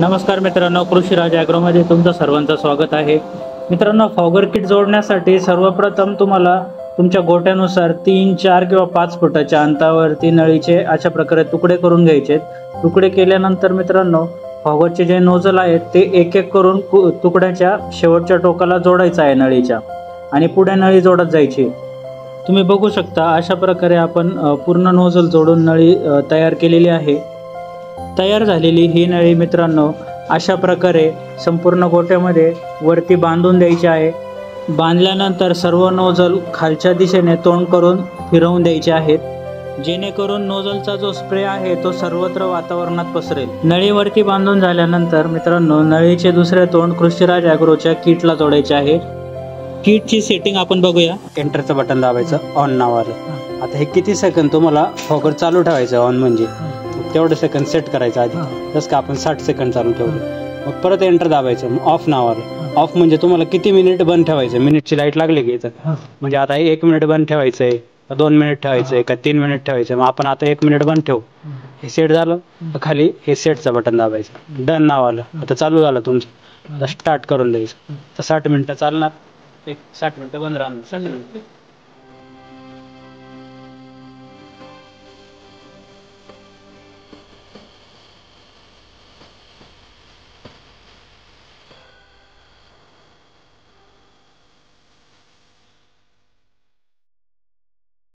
नमस्कार मित्रांनो, कृषीराज ॲग्रोमध्ये तुमचं सर्वांचं स्वागत आहे. मित्रांनो, फॉगर किट जोडण्यासाठी सर्वप्रथम तुम्हाला तुमच्या गोट्यानुसार 3, 4 किंवा 5 फुटाच्या अंतरावरती नळीचे अशा प्रकारे तुकडे करून घ्यायचे. तुकडे केल्यानंतर मित्रांनो, फॉगरचे जे नोझल आहेत ते एक एक करून तुकड्याच्या शेवटच्या टोकाला जोडायचं आहे नळीच्या, आणि पुढे नळी जोडत जायची. तुम्ही बघू शकता अशा प्रकारे आपण पूर्ण नोझल जोडून नळी तयार केलेली आहे. तयार झालेली ही नळी मित्रांनो अशा प्रकारे संपूर्ण गोट्यामध्ये वरती बांधून द्यायची आहे. बांधल्यानंतर सर्व नोझल खालच्या दिशेने तोंड करून फिरवून द्यायचे आहेत, जेणेकरून नोझलचा जो स्प्रे आहे तो सर्वत्र वातावरणात पसरेल. नळीवरती बांधून झाल्यानंतर मित्रांनो, नळीचे दुसरे तोंड कृषीराज ॲग्रोच्या किटला जोडायचे आहे. किटची सेटिंग आपण बघूया. एंटरचं बटन दाबायचं ऑन नावाला. आता हे किती सेकंद तुम्हाला फॉगर चालू ठेवायचं, ऑन म्हणजे तेवढं सेकंद सेट करायचं आधी. जसं का आपण 60 सेकंद चालू ठेवलं, मग परत एंटर दाबायचं. मग ऑफ नावाला. ऑफ म्हणजे तुम्हाला किती मिनिट बंद ठेवायचं, मिनिटची लाईट लागली की इथं, म्हणजे आता 1 मिनिट बंद ठेवायचं आहे का 2 मिनिट ठेवायचं आहे का 3 मिनिट ठेवायचं. मग आपण आता 1 मिनिट बंद ठेवू. हे सेट झालं खाली हे सेटचं बटन दाबायचं, डन नावाला. आता चालू झालं तुमचं. स्टार्ट करून द्यायचं. तर 60 मिनिटं चालणार, 60 मिनिटं बंद राहणार.